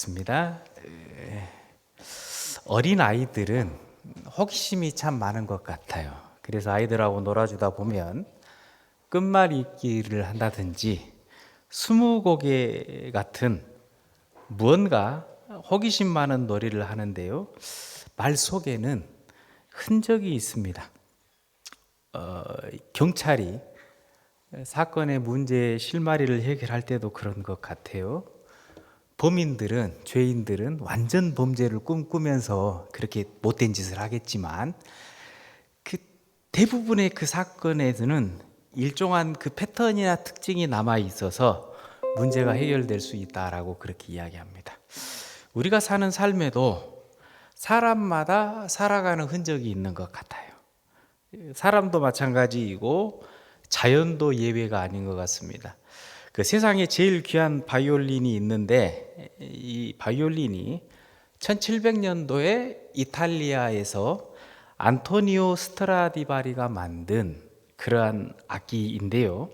습니다. 어린 아이들은 호기심이 참 많은 것 같아요. 그래서 아이들하고 놀아주다 보면 끝말잇기를 한다든지 스무고개 같은 무언가 호기심 많은 놀이를 하는데요. 말 속에는 흔적이 있습니다. 경찰이 사건의 문제 실마리를 해결할 때도 그런 것 같아요. 죄인들은 완전 범죄를 꿈꾸면서 그렇게 못된 짓을 하겠지만 그 대부분의 그 사건에서는 일정한 그 패턴이나 특징이 남아 있어서 문제가 해결될 수 있다라고 그렇게 이야기합니다. 우리가 사는 삶에도 사람마다 살아가는 흔적이 있는 것 같아요. 사람도 마찬가지이고 자연도 예외가 아닌 것 같습니다. 그 세상에 제일 귀한 바이올린이 있는데 이 바이올린이 1700년도에 이탈리아에서 안토니오 스트라디바리가 만든 그러한 악기인데요.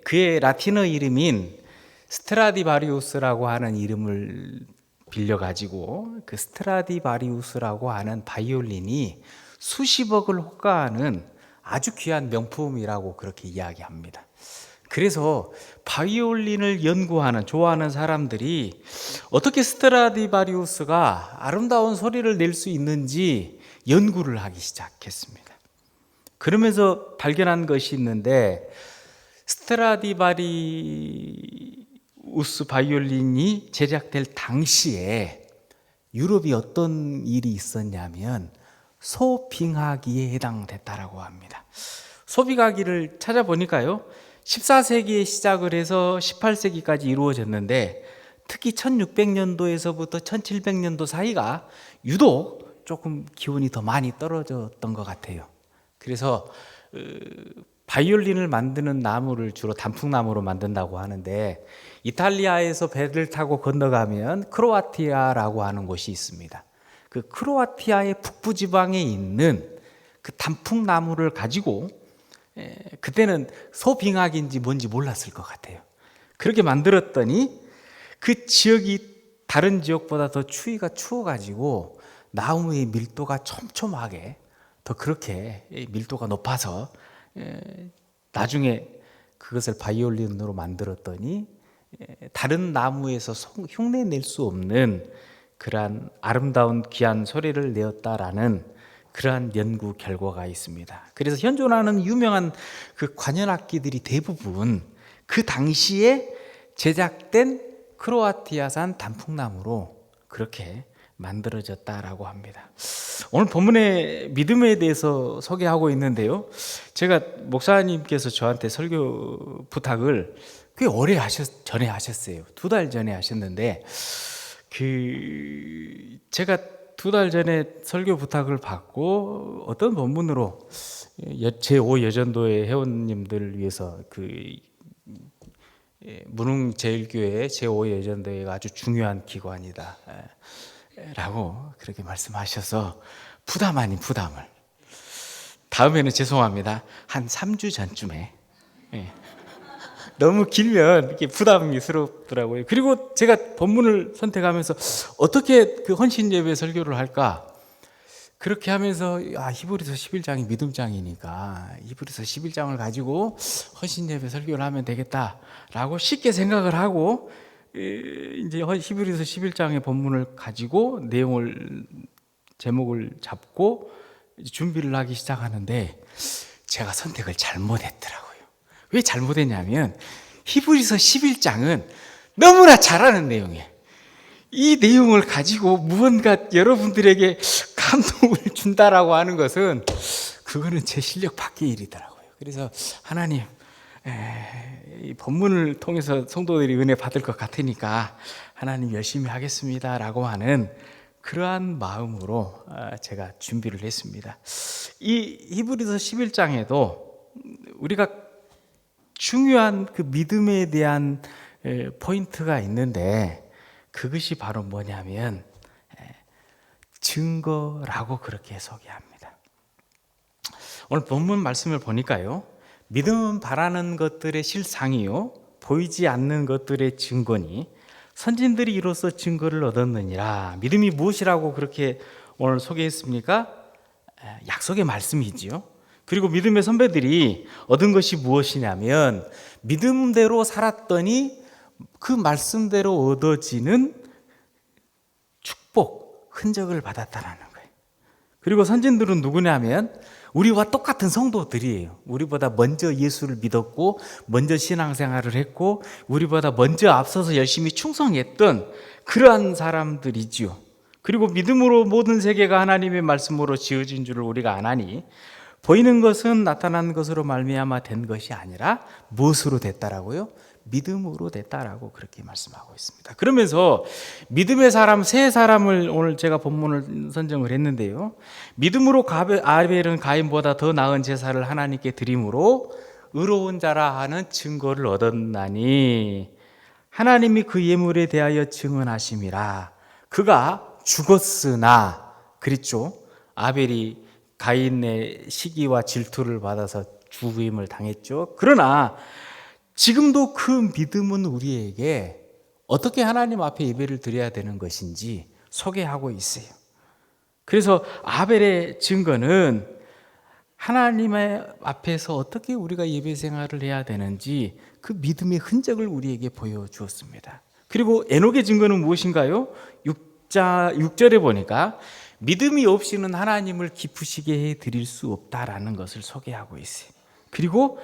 그의 라틴어 이름인 스트라디바리우스라고 하는 이름을 빌려가지고 그 스트라디바리우스라고 하는 바이올린이 수십억을 호가하는 아주 귀한 명품이라고 그렇게 이야기합니다. 그래서 바이올린을 좋아하는 사람들이 어떻게 스트라디바리우스가 아름다운 소리를 낼 수 있는지 연구를 하기 시작했습니다. 그러면서 발견한 것이 있는데 스트라디바리우스 바이올린이 제작될 당시에 유럽이 어떤 일이 있었냐면 소빙하기에 해당됐다라고 합니다. 소빙하기를 찾아보니까요, 14세기에 시작을 해서 18세기까지 이루어졌는데 특히 1600년도에서부터 1700년도 사이가 유독 조금 기온이 더 많이 떨어졌던 것 같아요. 그래서 바이올린을 만드는 나무를 주로 단풍나무로 만든다고 하는데 이탈리아에서 배를 타고 건너가면 크로아티아라고 하는 곳이 있습니다. 그 크로아티아의 북부 지방에 있는 그 단풍나무를 가지고 그때는 소빙학인지 뭔지 몰랐을 것 같아요. 그렇게 만들었더니 그 지역이 다른 지역보다 더 추위가 추워가지고 나무의 밀도가 촘촘하게 더 그렇게 밀도가 높아서 나중에 그것을 바이올린으로 만들었더니 다른 나무에서 흉내 낼 수 없는 그러한 아름다운 귀한 소리를 내었다라는 그러한 연구 결과가 있습니다. 그래서 현존하는 유명한 그 관현악기들이 대부분 그 당시에 제작된 크로아티아산 단풍나무로 그렇게 만들어졌다라고 합니다. 오늘 본문의 믿음에 대해서 소개하고 있는데요. 제가 목사님께서 저한테 설교 부탁을 꽤 전에 하셨어요. 2달 전에 하셨는데 제가 2달 전에 설교 부탁을 받고 어떤 본문으로 제5 여전도의 회원님들을 위해서 문흥제일교회 제5 여전도회가 아주 중요한 기관이다 라고 그렇게 말씀하셔서 부담 아닌 부담을, 다음에는 죄송합니다, 한 3주 전쯤에 너무 길면 이렇게 부담스럽더라고요. 그리고 제가 본문을 선택하면서 어떻게 그 헌신 예배 설교를 할까? 그렇게 하면서 히브리서 11장이 믿음장이니까 히브리서 11장을 가지고 헌신 예배 설교를 하면 되겠다라고 쉽게 생각을 하고 이제 히브리서 11장의 본문을 가지고 제목을 잡고 준비를 하기 시작하는데 제가 선택을 잘못했더라고요. 왜 잘못했냐면 히브리서 11장은 너무나 잘하는 내용이에요. 이 내용을 가지고 무언가 여러분들에게 감동을 준다라고 하는 것은 그거는 제 실력 밖의 일이더라고요. 그래서 하나님, 이 본문을 통해서 성도들이 은혜 받을 것 같으니까 하나님 열심히 하겠습니다라고 하는 그러한 마음으로 제가 준비를 했습니다. 이 히브리서 11장에도 우리가 중요한 그 믿음에 대한 포인트가 있는데 그것이 바로 뭐냐면 증거라고 그렇게 소개합니다. 오늘 본문 말씀을 보니까요, 믿음은 바라는 것들의 실상이요 보이지 않는 것들의 증거니 선진들이 이로써 증거를 얻었느니라. 믿음이 무엇이라고 그렇게 오늘 소개했습니까? 약속의 말씀이지요. 그리고 믿음의 선배들이 얻은 것이 무엇이냐면 믿음대로 살았더니 그 말씀대로 얻어지는 축복, 흔적을 받았다라는 거예요. 그리고 선진들은 누구냐면 우리와 똑같은 성도들이에요. 우리보다 먼저 예수를 믿었고 먼저 신앙생활을 했고 우리보다 먼저 앞서서 열심히 충성했던 그러한 사람들이지요. 그리고 믿음으로 모든 세계가 하나님의 말씀으로 지어진 줄을 우리가 아나니 보이는 것은 나타난 것으로 말미암아 된 것이 아니라 무엇으로 됐다라고요? 믿음으로 됐다라고 그렇게 말씀하고 있습니다. 그러면서 믿음의 사람 세 사람을 오늘 제가 본문을 선정을 했는데요. 믿음으로 아벨은 가인보다 더 나은 제사를 하나님께 드림으로 의로운 자라 하는 증거를 얻었나니 하나님이 그 예물에 대하여 증언하심이라. 그가 죽었으나 그랬죠. 아벨이 가인의 시기와 질투를 받아서 죽임을 당했죠. 그러나 지금도 그 믿음은 우리에게 어떻게 하나님 앞에 예배를 드려야 되는 것인지 소개하고 있어요. 그래서 아벨의 증거는 하나님의 앞에서 어떻게 우리가 예배 생활을 해야 되는지 그 믿음의 흔적을 우리에게 보여주었습니다. 그리고 에녹의 증거는 무엇인가요? 6절에 보니까 믿음이 없이는 하나님을 기쁘시게 해드릴 수 없다라는 것을 소개하고 있어요. 그리고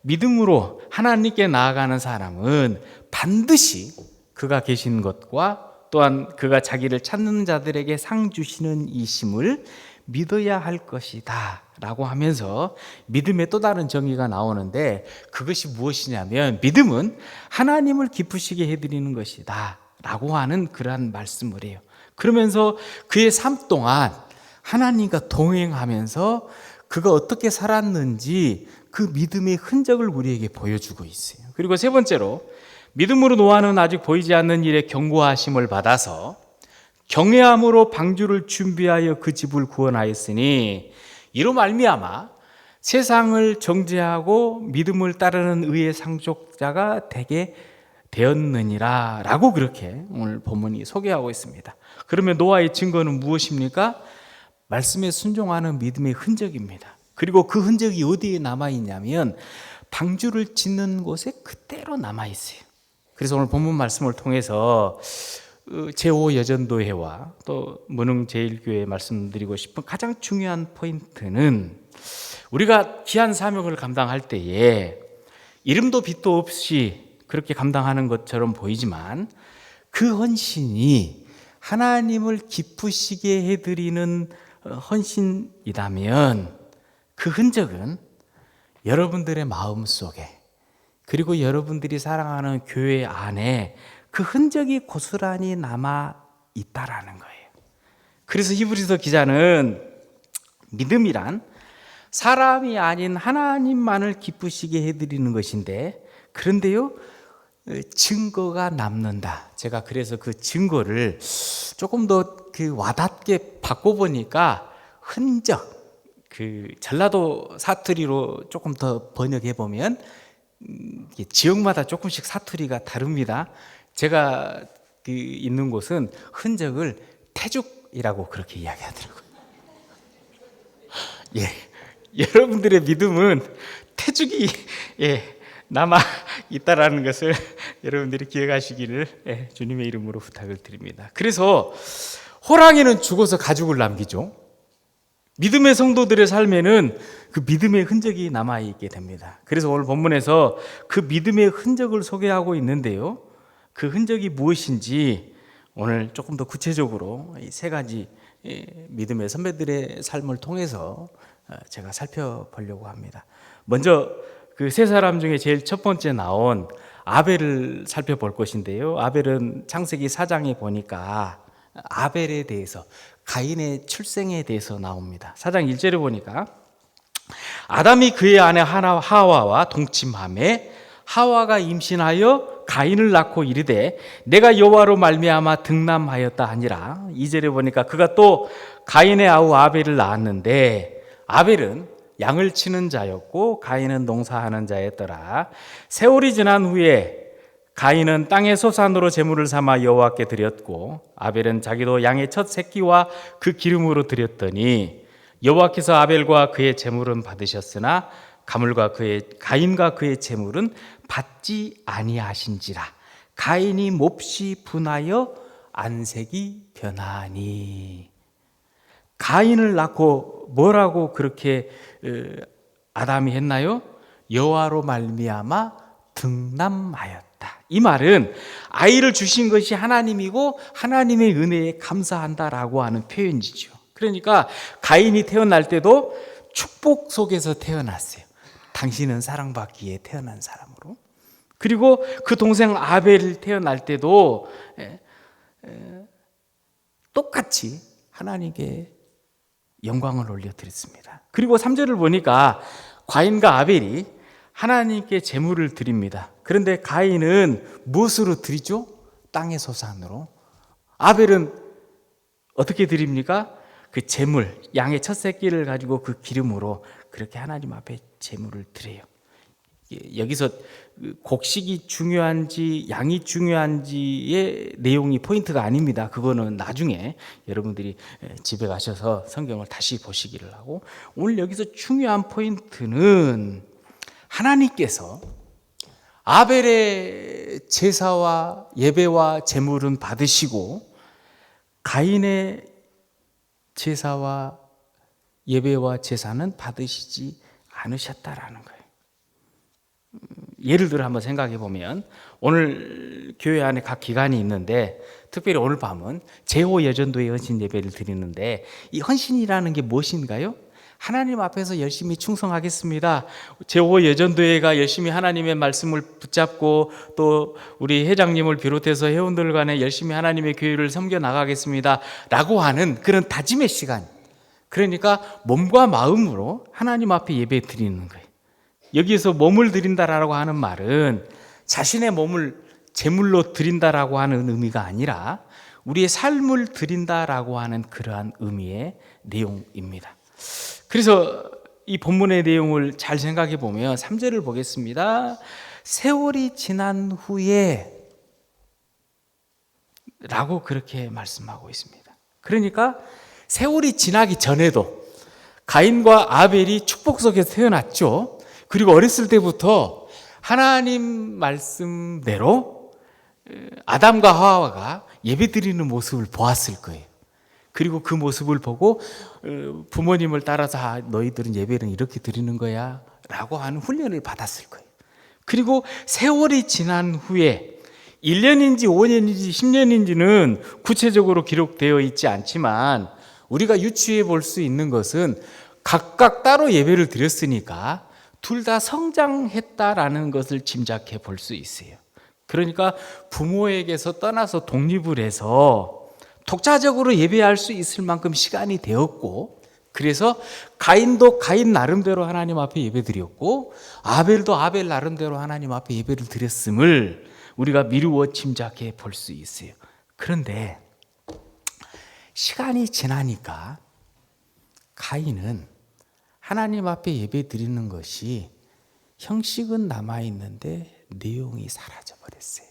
믿음으로 하나님께 나아가는 사람은 반드시 그가 계신 것과 또한 그가 자기를 찾는 자들에게 상 주시는 이심을 믿어야 할 것이다 라고 하면서 믿음의 또 다른 정의가 나오는데 그것이 무엇이냐면 믿음은 하나님을 기쁘시게 해드리는 것이다 라고 하는 그러한 말씀을 해요. 그러면서 그의 삶 동안 하나님과 동행하면서 그가 어떻게 살았는지 그 믿음의 흔적을 우리에게 보여주고 있어요. 그리고 세 번째로 믿음으로 노아는 아직 보이지 않는 일에 경고하심을 받아서 경외함으로 방주를 준비하여 그 집을 구원하였으니 이로 말미암아 세상을 정죄하고 믿음을 따르는 의의 상속자가 되게 되었느니라 라고 그렇게 오늘 본문이 소개하고 있습니다. 그러면 노아의 증거는 무엇입니까? 말씀에 순종하는 믿음의 흔적입니다. 그리고 그 흔적이 어디에 남아있냐면 방주를 짓는 곳에 그대로 남아있어요. 그래서 오늘 본문 말씀을 통해서 제5여전도회와 또 문흥제일교회 말씀드리고 싶은 가장 중요한 포인트는 우리가 귀한 사명을 감당할 때에 이름도 빛도 없이 그렇게 감당하는 것처럼 보이지만 그 헌신이 하나님을 기쁘시게 해드리는 헌신이라면 그 흔적은 여러분들의 마음 속에 그리고 여러분들이 사랑하는 교회 안에 그 흔적이 고스란히 남아 있다라는 거예요. 그래서 히브리서 기자는 믿음이란 사람이 아닌 하나님만을 기쁘시게 해드리는 것인데 그런데요 증거가 남는다. 제가 그래서 그 증거를 조금 더 그 와닿게 바꿔보니까 흔적, 그 전라도 사투리로 조금 더 번역해 보면 지역마다 조금씩 사투리가 다릅니다. 제가 그 있는 곳은 흔적을 태죽이라고 그렇게 이야기하더라고요. 예, 여러분들의 믿음은 태죽이 남아 있다라는 것을 여러분들이 기억하시기를 주님의 이름으로 부탁을 드립니다. 그래서 호랑이는 죽어서 가죽을 남기죠. 믿음의 성도들의 삶에는 그 믿음의 흔적이 남아있게 됩니다. 그래서 오늘 본문에서 그 믿음의 흔적을 소개하고 있는데요. 그 흔적이 무엇인지 오늘 조금 더 구체적으로 이 세 가지 믿음의 선배들의 삶을 통해서 제가 살펴보려고 합니다. 먼저 그 세 사람 중에 제일 첫 번째 나온 아벨을 살펴볼 것인데요. 아벨은 창세기 4장에 보니까 아벨에 대해서 가인의 출생에 대해서 나옵니다. 4장 1절에 보니까 아담이 그의 아내 하와와 동침하매 하와가 임신하여 가인을 낳고 이르되 내가 여호와로 말미암아 등남하였다 하니라. 2절에 보니까 그가 또 가인의 아우 아벨을 낳았는데 아벨은 양을 치는 자였고 가인은 농사하는 자였더라. 세월이 지난 후에 가인은 땅의 소산으로 제물을 삼아 여호와께 드렸고 아벨은 자기도 양의 첫 새끼와 그 기름으로 드렸더니 여호와께서 아벨과 그의 제물은 받으셨으나 가인과 그의 제물은 받지 아니하신지라. 가인이 몹시 분하여 안색이 변하니. 가인을 낳고 뭐라고 그렇게 아담이 했나요? 여호와로 말미암아 등남하였다. 이 말은 아이를 주신 것이 하나님이고 하나님의 은혜에 감사한다라고 하는 표현이죠. 그러니까 가인이 태어날 때도 축복 속에서 태어났어요. 당신은 사랑받기에 태어난 사람으로. 그리고 그 동생 아벨 태어날 때도 똑같이 하나님께 영광을 올려드렸습니다. 그리고 3절을 보니까 가인과 아벨이 하나님께 제물을 드립니다. 그런데 가인은 무엇으로 드리죠? 땅의 소산으로. 아벨은 어떻게 드립니까? 그 제물, 양의 첫 새끼를 가지고 그 기름으로 그렇게 하나님 앞에 제물을 드려요. 여기서 곡식이 중요한지 양이 중요한지의 내용이 포인트가 아닙니다. 그거는 나중에 여러분들이 집에 가셔서 성경을 다시 보시기를 하고, 오늘 여기서 중요한 포인트는 하나님께서 아벨의 제사와 예배와 제물은 받으시고 가인의 제사와 예배와 제사는 받으시지 않으셨다라는 거예요. 예를 들어 한번 생각해 보면, 오늘 교회 안에 각 기관이 있는데 특별히 오늘 밤은 제5여전도회 헌신 예배를 드리는데, 이 헌신이라는 게 무엇인가요? 하나님 앞에서 열심히 충성하겠습니다. 제5여전도회가 열심히 하나님의 말씀을 붙잡고 또 우리 회장님을 비롯해서 회원들 간에 열심히 하나님의 교회를 섬겨 나가겠습니다 라고 하는 그런 다짐의 시간, 그러니까 몸과 마음으로 하나님 앞에 예배 드리는 거예요. 여기에서 몸을 드린다라고 하는 말은 자신의 몸을 제물로 드린다라고 하는 의미가 아니라 우리의 삶을 드린다라고 하는 그러한 의미의 내용입니다. 그래서 이 본문의 내용을 잘 생각해 보면 3절을 보겠습니다. 세월이 지난 후에 라고 그렇게 말씀하고 있습니다. 그러니까 세월이 지나기 전에도 가인과 아벨이 축복 속에서 태어났죠. 그리고 어렸을 때부터 하나님 말씀대로 아담과 하와가 예배드리는 모습을 보았을 거예요. 그리고 그 모습을 보고 부모님을 따라서 너희들은 예배는 이렇게 드리는 거야 라고 하는 훈련을 받았을 거예요. 그리고 세월이 지난 후에 1년인지 5년인지 10년인지는 구체적으로 기록되어 있지 않지만 우리가 유추해 볼 수 있는 것은 각각 따로 예배를 드렸으니까 둘 다 성장했다라는 것을 짐작해 볼 수 있어요. 그러니까 부모에게서 떠나서 독립을 해서 독자적으로 예배할 수 있을 만큼 시간이 되었고, 그래서 가인도 가인 나름대로 하나님 앞에 예배드렸고 아벨도 아벨 나름대로 하나님 앞에 예배를 드렸음을 우리가 미루어 짐작해 볼 수 있어요. 그런데 시간이 지나니까 가인은 하나님 앞에 예배 드리는 것이 형식은 남아있는데 내용이 사라져 버렸어요.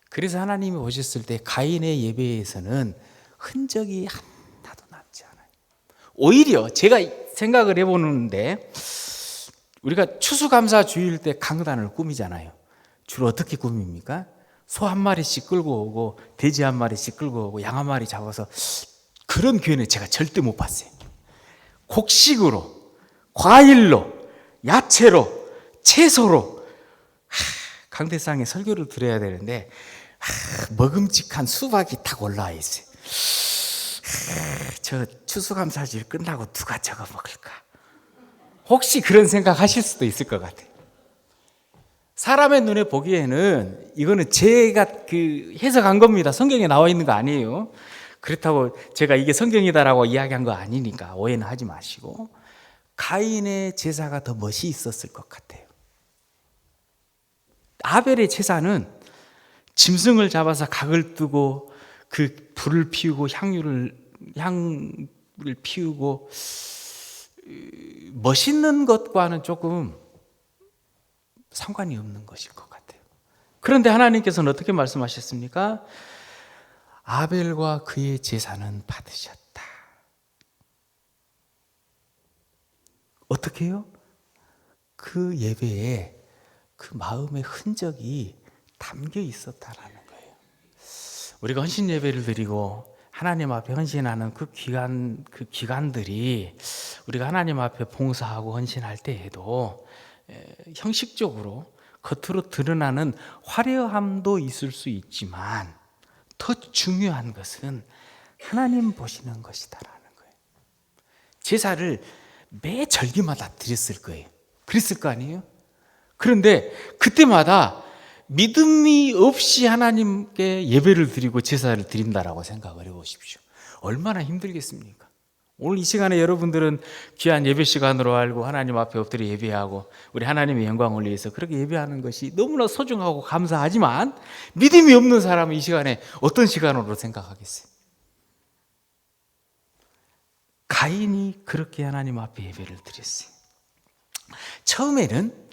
그래서 하나님이 보셨을 때 가인의 예배에서는 흔적이 하나도 남지 않아요. 오히려 제가 생각을 해보는데, 우리가 추수감사 주일 때 강단을 꾸미잖아요. 주로 어떻게 꾸밉니까? 소 한 마리씩 끌고 오고 돼지 한 마리씩 끌고 오고 양 한 마리 잡아서, 그런 교회는 제가 절대 못 봤어요. 곡식으로, 과일로, 야채로, 채소로 강대상에 설교를 드려야 되는데 먹음직한 수박이 딱 올라와 있어요. 저 추수감사주일 끝나고 누가 저거 먹을까? 혹시 그런 생각 하실 수도 있을 것 같아요. 사람의 눈에 보기에는 이거는 제가 해석한 겁니다. 성경에 나와 있는 거 아니에요. 그렇다고 제가 이게 성경이다라고 이야기한 거 아니니까 오해는 하지 마시고, 가인의 제사가 더 멋이 있었을 것 같아요. 아벨의 제사는 짐승을 잡아서 각을 뜨고 그 불을 피우고 향을 피우고 멋있는 것과는 조금 상관이 없는 것일 것 같아요. 그런데 하나님께서는 어떻게 말씀하셨습니까? 아벨과 그의 제사는 받으셨다. 어떻게 해요? 그 예배에 그 마음의 흔적이 담겨 있었다라는 거예요. 우리가 헌신 예배를 드리고 하나님 앞에 헌신하는 그 기간들이 우리가 하나님 앞에 봉사하고 헌신할 때에도 형식적으로 겉으로 드러나는 화려함도 있을 수 있지만 더 중요한 것은 하나님 보시는 것이다라는 거예요. 제사를 매 절기마다 드렸을 거예요. 그랬을 거 아니에요? 그런데 그때마다 믿음이 없이 하나님께 예배를 드리고 제사를 드린다라고 생각을 해보십시오. 얼마나 힘들겠습니까? 오늘 이 시간에 여러분들은 귀한 예배 시간으로 알고 하나님 앞에 엎드려 예배하고 우리 하나님의 영광을 위해서 그렇게 예배하는 것이 너무나 소중하고 감사하지만 믿음이 없는 사람은 이 시간에 어떤 시간으로 생각하겠어요? 가인이 그렇게 하나님 앞에 예배를 드렸어요. 처음에는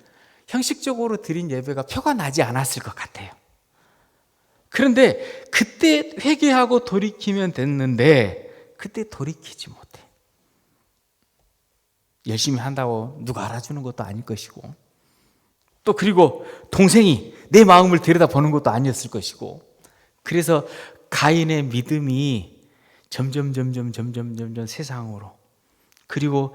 형식적으로 드린 예배가 표가 나지 않았을 것 같아요. 그런데 그때 회개하고 돌이키면 됐는데 그때 돌이키지 못해. 열심히 한다고 누가 알아주는 것도 아닐 것이고 또 그리고 동생이 내 마음을 들여다보는 것도 아니었을 것이고 그래서 가인의 믿음이 점점 세상으로 그리고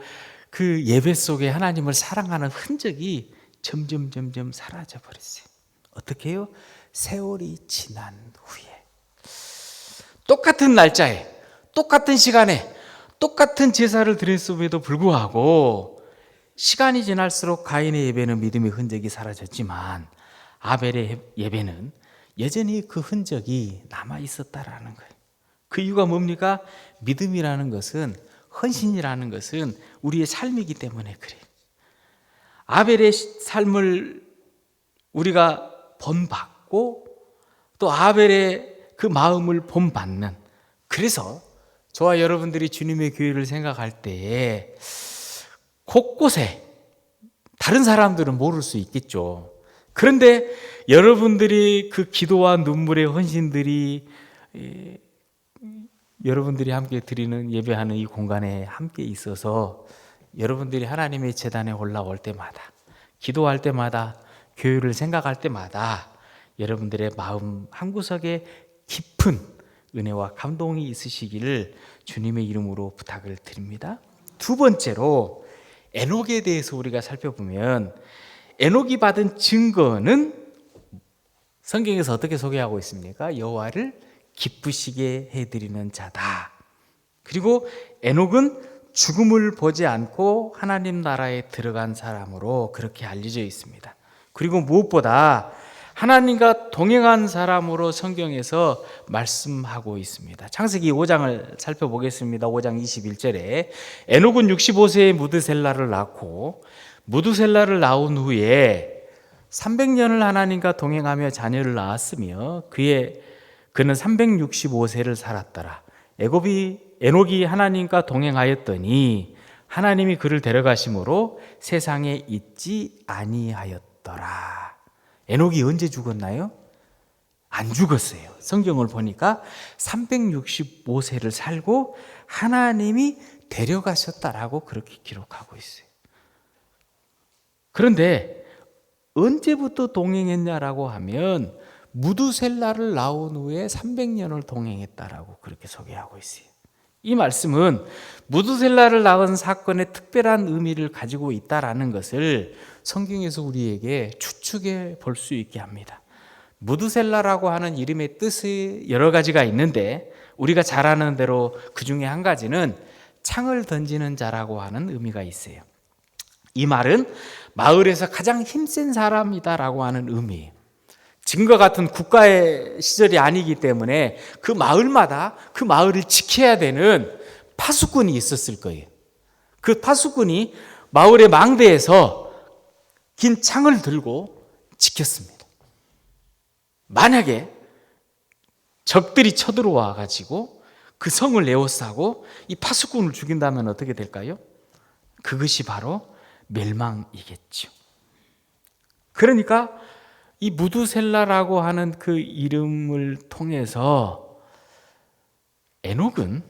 그 예배 속에 하나님을 사랑하는 흔적이 점점 사라져 버렸어요. 어떻게 해요? 세월이 지난 후에 똑같은 날짜에 똑같은 시간에 똑같은 제사를 드렸음에도 불구하고 시간이 지날수록 가인의 예배는 믿음의 흔적이 사라졌지만 아벨의 예배는 여전히 그 흔적이 남아 있었다라는 거예요. 그 이유가 뭡니까? 믿음이라는 것은 헌신이라는 것은 우리의 삶이기 때문에 그래요. 아벨의 삶을 우리가 본받고 또 아벨의 그 마음을 본받는 그래서 저와 여러분들이 주님의 교회를 생각할 때에 곳곳에 다른 사람들은 모를 수 있겠죠. 그런데 여러분들이 그 기도와 눈물의 헌신들이 여러분들이 함께 드리는 예배하는 이 공간에 함께 있어서 여러분들이 하나님의 제단에 올라올 때마다 기도할 때마다 교회를 생각할 때마다 여러분들의 마음 한구석에 깊은 은혜와 감동이 있으시기를 주님의 이름으로 부탁을 드립니다. 두 번째로 에녹에 대해서 우리가 살펴보면 에녹이 받은 증거는 성경에서 어떻게 소개하고 있습니까? 여호와를 기쁘시게 해드리는 자다. 그리고 에녹은 죽음을 보지 않고 하나님 나라에 들어간 사람으로 그렇게 알려져 있습니다. 그리고 무엇보다 하나님과 동행한 사람으로 성경에서 말씀하고 있습니다. 창세기 5장을 살펴보겠습니다. 5장 21절에 에녹은 65세에 무드셀라를 낳고 무드셀라를 낳은 후에 300년을 하나님과 동행하며 자녀를 낳았으며 그는 365세를 살았더라. 에녹이 하나님과 동행하였더니 하나님이 그를 데려가심으로 세상에 있지 아니하였더라. 에녹이 언제 죽었나요? 안 죽었어요. 성경을 보니까 365세를 살고 하나님이 데려가셨다라고 그렇게 기록하고 있어요. 그런데 언제부터 동행했냐라고 하면 무두셀라를 낳은 후에 300년을 동행했다라고 그렇게 소개하고 있어요. 이 말씀은 무두셀라를 낳은 사건에 특별한 의미를 가지고 있다라는 것을 성경에서 우리에게 추측해 볼 수 있게 합니다. 무두셀라라고 하는 이름의 뜻이 여러 가지가 있는데 우리가 잘 아는 대로 그 중에 한 가지는 창을 던지는 자라고 하는 의미가 있어요. 이 말은 마을에서 가장 힘센 사람이다라고 하는 의미예요. 지금과 같은 국가의 시절이 아니기 때문에 그 마을마다 그 마을을 지켜야 되는 파수꾼이 있었을 거예요. 그 파수꾼이 마을의 망대에서 긴 창을 들고 지켰습니다. 만약에 적들이 쳐들어와 가지고 그 성을 에워싸고 이 파수꾼을 죽인다면 어떻게 될까요? 그것이 바로 멸망이겠죠. 그러니까 이 무두셀라라고 하는 그 이름을 통해서 에녹은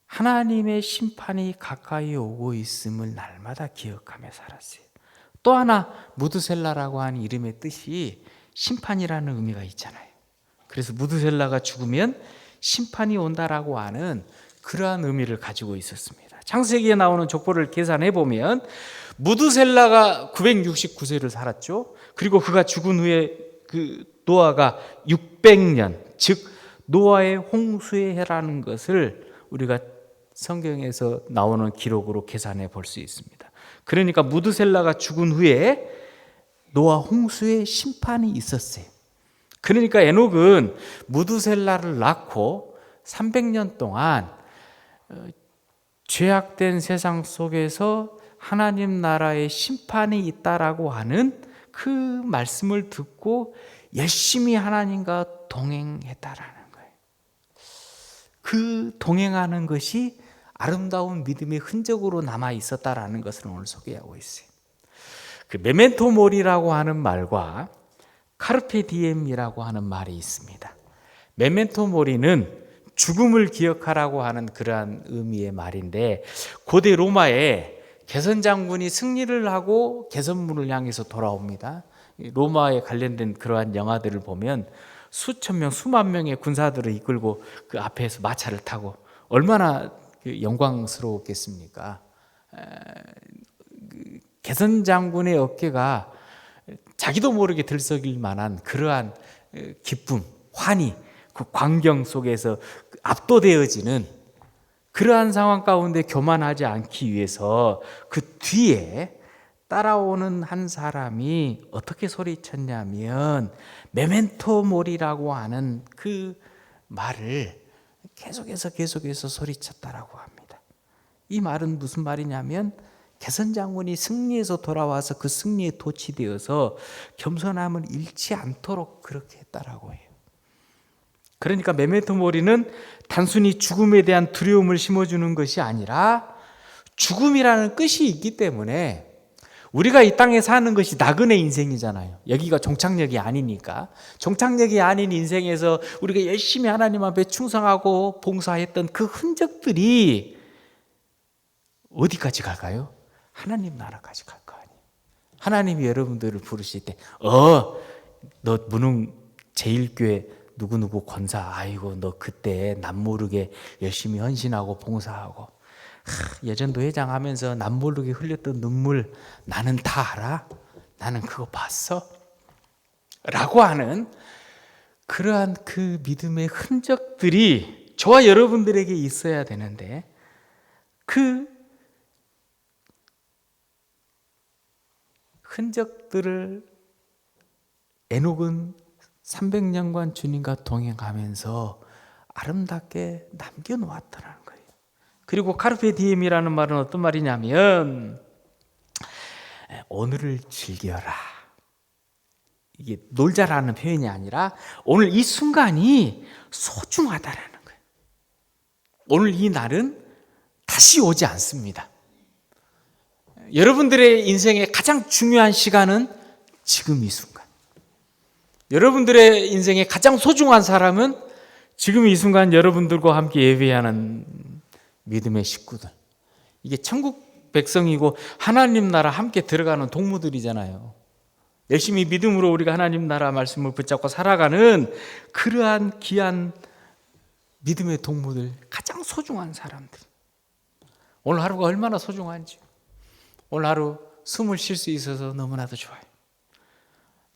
하나님의 심판이 가까이 오고 있음을 날마다 기억하며 살았어요. 또 하나 무두셀라라고 하는 이름의 뜻이 심판이라는 의미가 있잖아요. 그래서 무두셀라가 죽으면 심판이 온다라고 하는 그러한 의미를 가지고 있었습니다. 창세기에 나오는 족보를 계산해 보면 무두셀라가 969세를 살았죠. 그리고 그가 죽은 후에 그 노아가 600년, 즉 노아의 홍수의 해라는 것을 우리가 성경에서 나오는 기록으로 계산해 볼 수 있습니다. 그러니까 무두셀라가 죽은 후에 노아 홍수의 심판이 있었어요. 그러니까 에녹은 무두셀라를 낳고 300년 동안 죄악된 세상 속에서 하나님 나라의 심판이 있다라고 하는 그 말씀을 듣고 열심히 하나님과 동행했다라는 거예요. 그 동행하는 것이 아름다운 믿음의 흔적으로 남아 있었다라는 것을 오늘 소개하고 있어요. 그 메멘토 모리라고 하는 말과 카르페 디엠이라고 하는 말이 있습니다. 메멘토 모리는 죽음을 기억하라고 하는 그러한 의미의 말인데, 고대 로마에 개선 장군이 승리를 하고 개선문을 향해서 돌아옵니다. 로마에 관련된 그러한 영화들을 보면 수천 명, 수만 명의 군사들을 이끌고 그 앞에서 마차를 타고 얼마나 영광스러웠겠습니까? 개선 장군의 어깨가 자기도 모르게 들썩일 만한 그러한 기쁨, 환희, 그 광경 속에서 압도되어지는 그러한 상황 가운데 교만하지 않기 위해서 그 뒤에 따라오는 한 사람이 어떻게 소리쳤냐면 메멘토 모리라고 하는 그 말을 계속해서 소리쳤다라고 합니다. 이 말은 무슨 말이냐면 개선 장군이 승리해서 돌아와서 그 승리에 도취되어서 겸손함을 잃지 않도록 그렇게 했다라고 해요. 그러니까 메멘토 모리는 단순히 죽음에 대한 두려움을 심어주는 것이 아니라 죽음이라는 끝이 있기 때문에 우리가 이 땅에 사는 것이 나그네 인생이잖아요. 여기가 종착역이 아니니까. 종착역이 아닌 인생에서 우리가 열심히 하나님 앞에 충성하고 봉사했던 그 흔적들이 어디까지 갈까요? 하나님 나라까지 갈 거 아니에요. 하나님이 여러분들을 부르실 때 너 무능 제1교회 누구누구 권사, 아이고 너 그때 남 모르게 열심히 헌신하고 봉사하고 예전도 회장하면서 남 모르게 흘렸던 눈물 나는 다 알아? 나는 그거 봤어? 라고 하는 그러한 그 믿음의 흔적들이 저와 여러분들에게 있어야 되는데, 그 흔적들을 에녹은 300년간 주님과 동행하면서 아름답게 남겨놓았다는 거예요. 그리고 카르페 디엠이라는 말은 어떤 말이냐면 오늘을 즐겨라. 이게 놀자라는 표현이 아니라 오늘 이 순간이 소중하다라는 거예요. 오늘 이 날은 다시 오지 않습니다. 여러분들의 인생의 가장 중요한 시간은 지금 이 순간. 여러분들의 인생의 가장 소중한 사람은 지금 이 순간 여러분들과 함께 예배하는 믿음의 식구들. 이게 천국 백성이고 하나님 나라 함께 들어가는 동무들이잖아요. 열심히 믿음으로 우리가 하나님 나라 말씀을 붙잡고 살아가는 그러한 귀한 믿음의 동무들, 가장 소중한 사람들. 오늘 하루가 얼마나 소중한지, 오늘 하루 숨을 쉴 수 있어서 너무나도 좋아요.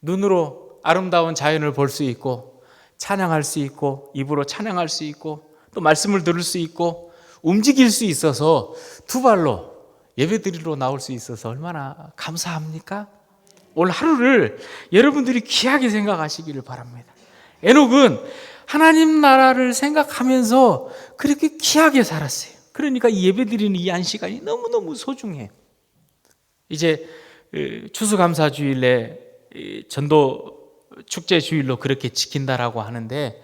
눈으로 아름다운 자연을 볼 수 있고 찬양할 수 있고 입으로 찬양할 수 있고 또 말씀을 들을 수 있고 움직일 수 있어서 두 발로 예배드리러 나올 수 있어서 얼마나 감사합니까? 오늘 하루를 여러분들이 귀하게 생각하시기를 바랍니다. 에녹은 하나님 나라를 생각하면서 그렇게 귀하게 살았어요. 그러니까 이 예배드리는 이 한 시간이 너무너무 소중해요. 이제 추수감사주일에 전도 축제 주일로 그렇게 지킨다라고 하는데,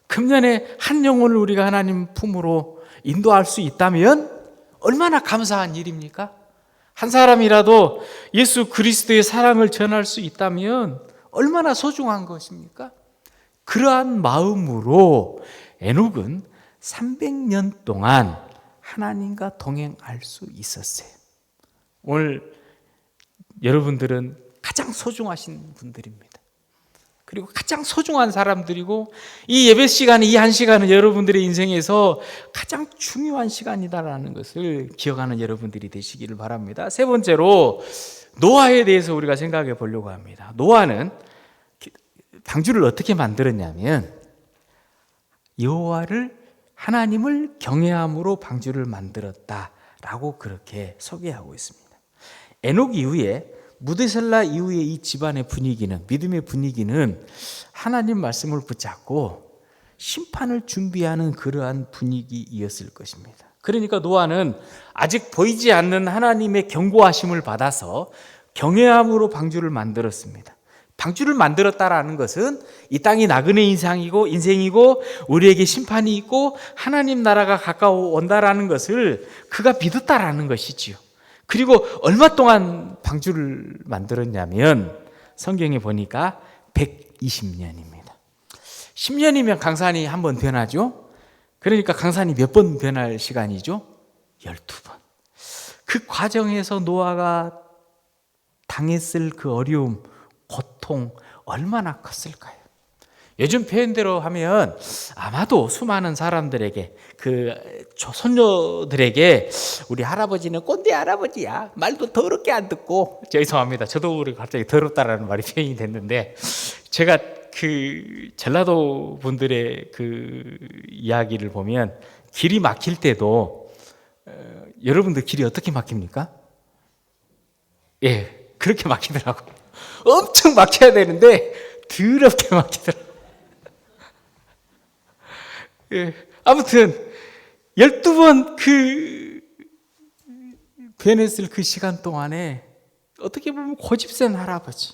금년에 한 영혼을 우리가 하나님 품으로 인도할 수 있다면 얼마나 감사한 일입니까? 한 사람이라도 예수 그리스도의 사랑을 전할 수 있다면 얼마나 소중한 것입니까? 그러한 마음으로 에녹은 300년 동안 하나님과 동행할 수 있었어요. 오늘 여러분들은 가장 소중하신 분들입니다. 그리고 가장 소중한 사람들이고, 이 예배 시간, 이 한 시간은 여러분들의 인생에서 가장 중요한 시간이다라는 것을 기억하는 여러분들이 되시기를 바랍니다. 세 번째로 노아에 대해서 우리가 생각해 보려고 합니다. 노아는 방주를 어떻게 만들었냐면, 여호와를, 하나님을 경외함으로 방주를 만들었다라고 그렇게 소개하고 있습니다. 에녹 이후에, 무드셀라 이후의 이 집안의 분위기는, 믿음의 분위기는 하나님 말씀을 붙잡고 심판을 준비하는 그러한 분위기이었을 것입니다. 그러니까 노아는 아직 보이지 않는 하나님의 경고하심을 받아서 경외함으로 방주를 만들었습니다. 방주를 만들었다라는 것은 이 땅이 나그네 인생이고 우리에게 심판이 있고 하나님 나라가 가까워 온다라는 것을 그가 믿었다라는 것이지요. 그리고 얼마 동안 방주를 만들었냐면 성경에 보니까 120년입니다. 10년이면 강산이 한 번 변하죠. 그러니까 강산이 몇 번 변할 시간이죠? 12번. 그 과정에서 노아가 당했을 그 어려움, 고통 얼마나 컸을까요? 요즘 표현대로 하면 아마도 수많은 사람들에게, 그 손녀들에게 우리 할아버지는 꼰대 할아버지야, 말도 더럽게 안 듣고, 죄송합니다, 저도 갑자기 더럽다라는 말이 표현이 됐는데, 제가 그 전라도 분들의 그 이야기를 보면 길이 막힐 때도 여러분들 길이 어떻게 막힙니까? 예, 그렇게 막히더라고요. 엄청 막혀야 되는데 더럽게 막히더라고요. 예, 아무튼 12번 그 변했을 그 시간 동안에 어떻게 보면 고집센 할아버지,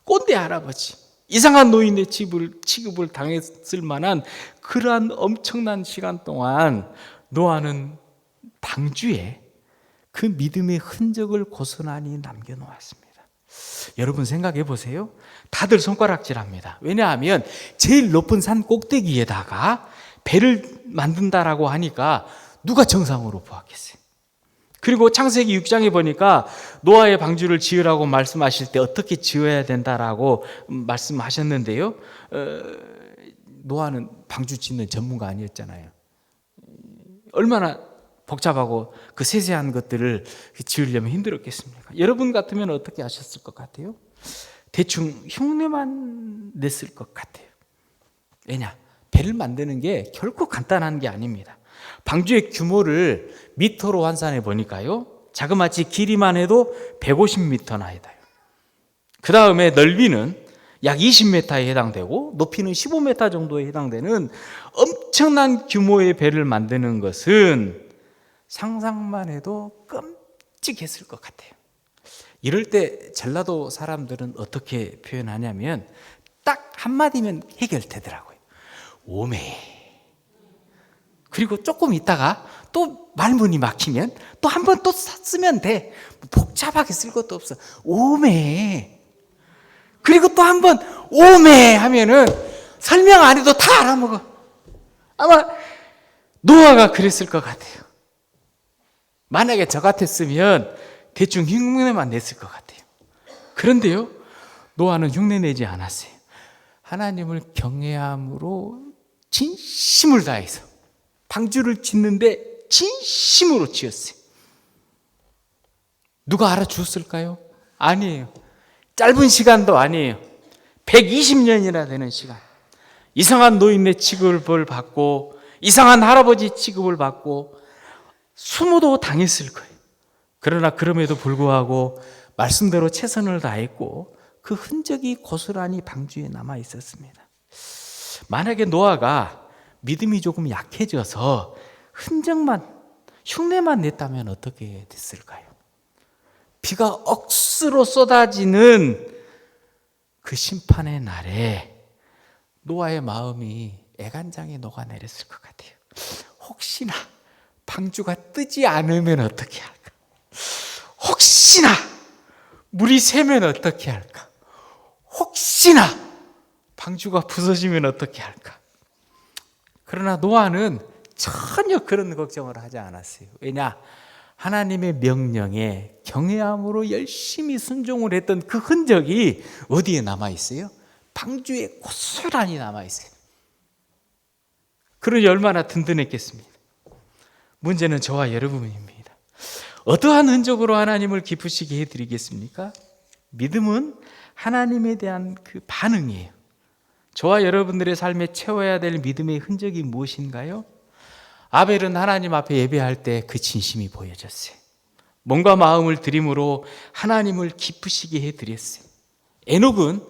꼰대 할아버지, 이상한 노인의 취급을 당했을 만한 그러한 엄청난 시간 동안 노아는 방주에 그 믿음의 흔적을 고스란히 남겨놓았습니다. 여러분 생각해 보세요. 다들 손가락질합니다. 왜냐하면 제일 높은 산 꼭대기에다가 배를 만든다라고 하니까 누가 정상으로 보았겠어요? 그리고 창세기 6장에 보니까 노아의 방주를 지으라고 말씀하실 때 어떻게 지어야 된다라고 말씀하셨는데요. 노아는 방주 짓는 전문가 아니었잖아요. 얼마나 복잡하고 그 세세한 것들을 지으려면 힘들었겠습니까? 여러분 같으면 어떻게 하셨을 것 같아요? 대충 흉내만 냈을 것 같아요. 왜냐? 배를 만드는 게 결코 간단한 게 아닙니다. 방주의 규모를 미터로 환산해 보니까요, 자그마치 길이만 해도 150m나 해요. 그 다음에 넓이는 약 20m에 해당되고 높이는 15m 정도에 해당되는 엄청난 규모의 배를 만드는 것은 상상만 해도 끔찍했을 것 같아요. 이럴 때 전라도 사람들은 어떻게 표현하냐면 딱 한마디면 해결되더라고요. 오메. 그리고 조금 있다가 또 말문이 막히면 또 한 번 또 쓰면 돼. 복잡하게 쓸 것도 없어. 오메. 그리고 또 한 번 오메 하면은 설명 안 해도 다 알아먹어. 아마 노아가 그랬을 것 같아요. 만약에 저 같았으면 대충 흉내만 냈을 것 같아요. 그런데요, 노아는 흉내 내지 않았어요. 하나님을 경외함으로 진심을 다해서 방주를 짓는데 진심으로 지었어요. 누가 알아주었을까요? 아니에요. 짧은 시간도 아니에요. 120년이나 되는 시간. 이상한 노인의 취급을 받고 이상한 할아버지 취급을 받고 수모도 당했을 거예요. 그러나 그럼에도 불구하고 말씀대로 최선을 다했고 그 흔적이 고스란히 방주에 남아 있었습니다. 만약에 노아가 믿음이 조금 약해져서 흉내만 냈다면 어떻게 됐을까요? 비가 억수로 쏟아지는 그 심판의 날에 노아의 마음이 애간장에 녹아내렸을 것 같아요. 혹시나 방주가 뜨지 않으면 어떻게 할까? 혹시나 물이 새면 어떻게 할까? 혹시나 방주가 부서지면 어떻게 할까? 그러나 노아는 전혀 그런 걱정을 하지 않았어요. 왜냐? 하나님의 명령에 경외함으로 열심히 순종을 했던 그 흔적이 어디에 남아있어요? 방주에 고스란히 남아있어요. 그러니 얼마나 든든했겠습니까? 문제는 저와 여러분입니다. 어떠한 흔적으로 하나님을 기쁘시게 해드리겠습니까? 믿음은 하나님에 대한 그 반응이에요. 저와 여러분들의 삶에 채워야 될 믿음의 흔적이 무엇인가요? 아벨은 하나님 앞에 예배할 때 그 진심이 보여졌어요. 몸과 마음을 드림으로 하나님을 기쁘시게 해드렸어요. 에녹은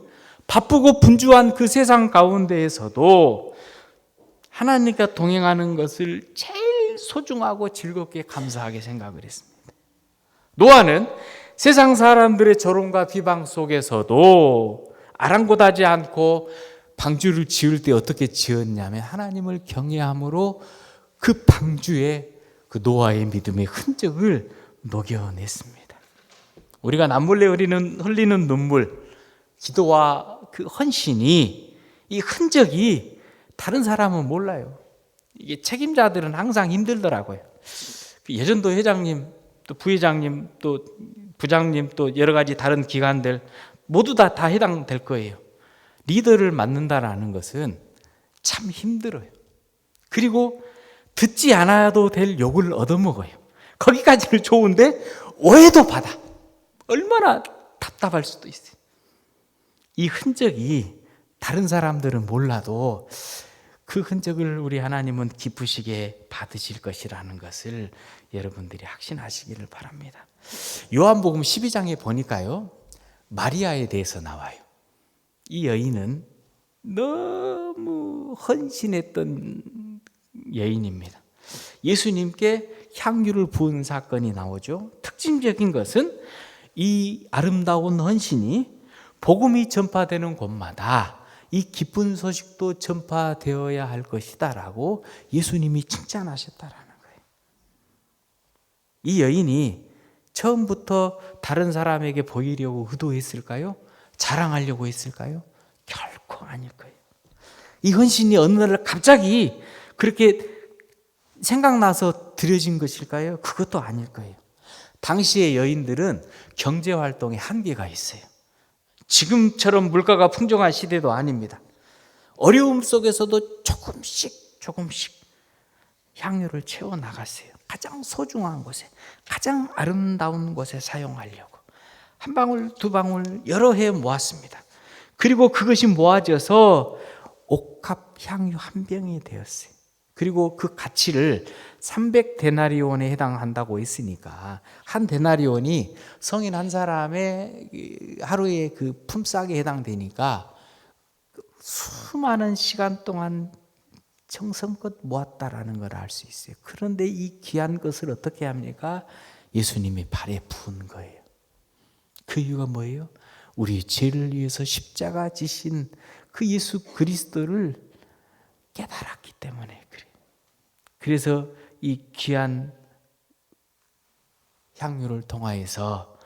바쁘고 분주한 그 세상 가운데에서도 하나님과 동행하는 것을 제일 소중하고 즐겁게 감사하게 생각을 했습니다. 노아는 세상 사람들의 조롱과 비방 속에서도 아랑곳하지 않고 방주를 지을 때 어떻게 지었냐면 하나님을 경외함으로 그 방주에 그 노아의 믿음의 흔적을 녹여냈습니다. 우리가 남몰래 흘리는 눈물, 기도와 그 헌신이, 이 흔적이 다른 사람은 몰라요. 이게 책임자들은 항상 힘들더라고요. 예전도 회장님, 또 부회장님, 또 부장님, 또 여러 가지 다른 기관들 모두 다 해당될 거예요. 리더를 맡는다라는 것은 참 힘들어요. 그리고 듣지 않아도 될 욕을 얻어먹어요. 거기까지는 좋은데 오해도 받아. 얼마나 답답할 수도 있어요. 이 흔적이 다른 사람들은 몰라도 그 흔적을 우리 하나님은 기쁘시게 받으실 것이라는 것을 여러분들이 확신하시기를 바랍니다. 요한복음 12장에 보니까요, 마리아에 대해서 나와요. 이 여인은 너무 헌신했던 여인입니다. 예수님께 향유를 부은 사건이 나오죠. 특징적인 것은 이 아름다운 헌신이 복음이 전파되는 곳마다 이 기쁜 소식도 전파되어야 할 것이다 라고 예수님이 칭찬하셨다라는 거예요. 이 여인이 처음부터 다른 사람에게 보이려고 의도했을까요? 자랑하려고 했을까요? 결코 아닐 거예요. 이 헌신이 어느 날 갑자기 그렇게 생각나서 드려진 것일까요? 그것도 아닐 거예요. 당시의 여인들은 경제활동에 한계가 있어요. 지금처럼 물가가 풍족한 시대도 아닙니다. 어려움 속에서도 조금씩 향유를 채워나갔어요. 가장 소중한 곳에, 가장 아름다운 곳에 사용하려고 한 방울 두 방울 여러 해 모았습니다. 그리고 그것이 모아져서 옥합 향유 한 병이 되었어요. 그리고 그 가치를 300데나리온에 해당한다고 했으니까 한 데나리온이 성인 한 사람의 하루의 그 품삯에 해당되니까 수많은 시간 동안 정성껏 모았다라는 걸 알 수 있어요. 그런데 이 귀한 것을 어떻게 합니까? 예수님의 발에 부은 거예요. 그 이유가 뭐예요? 우리 죄를 위해서 십자가 지신 그 예수 그리스도를 깨달았기 때문에 그래요. 그래서 이 귀한 향유를 통하여서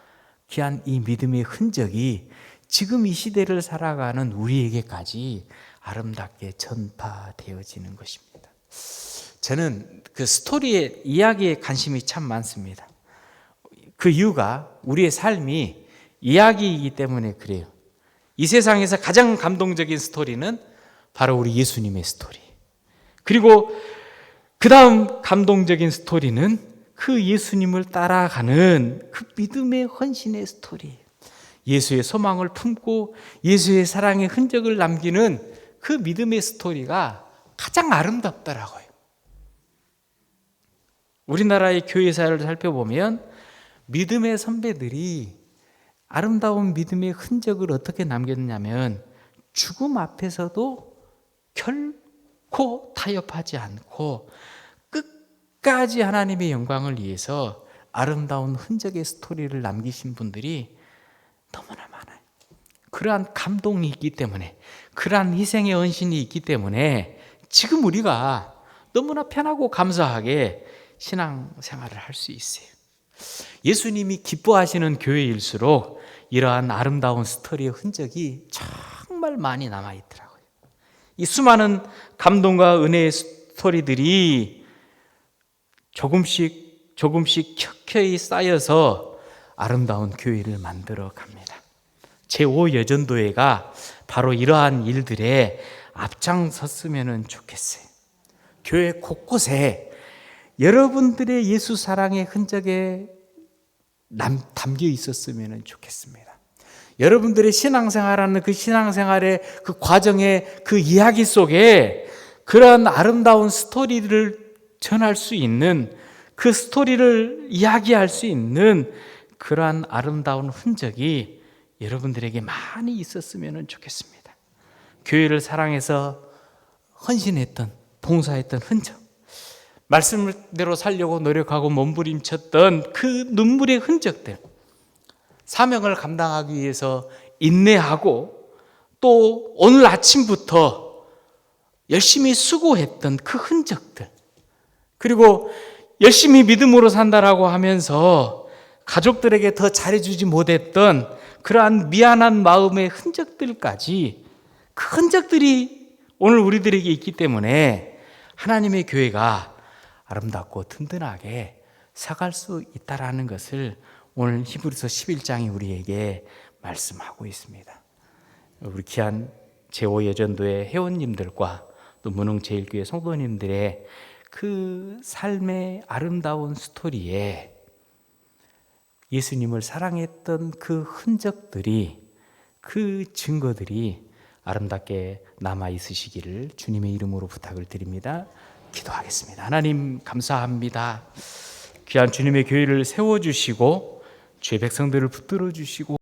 귀한 이 믿음의 흔적이 지금 이 시대를 살아가는 우리에게까지 아름답게 전파되어지는 것입니다. 저는 그 스토리의 이야기에 관심이 참 많습니다. 그 이유가 우리의 삶이 이야기이기 때문에 그래요. 이 세상에서 가장 감동적인 스토리는 바로 우리 예수님의 스토리. 그리고 그 다음 감동적인 스토리는 그 예수님을 따라가는 그 믿음의 헌신의 스토리. 예수의 소망을 품고 예수의 사랑의 흔적을 남기는 그 믿음의 스토리가 가장 아름답더라고요. 우리나라의 교회사를 살펴보면 믿음의 선배들이 아름다운 믿음의 흔적을 어떻게 남겼냐면 죽음 앞에서도 결코 타협하지 않고 끝까지 하나님의 영광을 위해서 아름다운 흔적의 스토리를 남기신 분들이 너무나 많아요. 그러한 감동이 있기 때문에, 그러한 희생의 헌신이 있기 때문에 지금 우리가 너무나 편하고 감사하게 신앙생활을 할 수 있어요. 예수님이 기뻐하시는 교회일수록 이러한 아름다운 스토리의 흔적이 정말 많이 남아있더라고요. 이 수많은 감동과 은혜의 스토리들이 조금씩 켜켜이 쌓여서 아름다운 교회를 만들어 갑니다. 제5여전도회가 바로 이러한 일들에 앞장섰으면 좋겠어요. 교회 곳곳에 여러분들의 예수 사랑의 흔적에 담겨 있었으면 좋겠습니다. 여러분들의 신앙생활하는 그 신앙생활의 그 과정의 그 이야기 속에 그러한 아름다운 스토리를 전할 수 있는, 그 스토리를 이야기할 수 있는 그러한 아름다운 흔적이 여러분들에게 많이 있었으면 좋겠습니다. 교회를 사랑해서 헌신했던, 봉사했던 흔적, 말씀대로 살려고 노력하고 몸부림쳤던 그 눈물의 흔적들, 사명을 감당하기 위해서 인내하고 또 오늘 아침부터 열심히 수고했던 그 흔적들, 그리고 열심히 믿음으로 산다라고 하면서 가족들에게 더 잘해주지 못했던 그러한 미안한 마음의 흔적들까지, 그 흔적들이 오늘 우리들에게 있기 때문에 하나님의 교회가 아름답고 든든하게 서갈 수 있다라는 것을 오늘 히브리서 11장이 우리에게 말씀하고 있습니다. 우리 귀한 제5여전도의 회원님들과 또 문흥제일교회 성도님들의 그 삶의 아름다운 스토리에 예수님을 사랑했던 그 흔적들이, 그 증거들이 아름답게 남아 있으시기를 주님의 이름으로 부탁을 드립니다. 기도하겠습니다. 하나님 감사합니다. 귀한 주님의 교회를 세워주시고 주의 백성들을 붙들어 주시고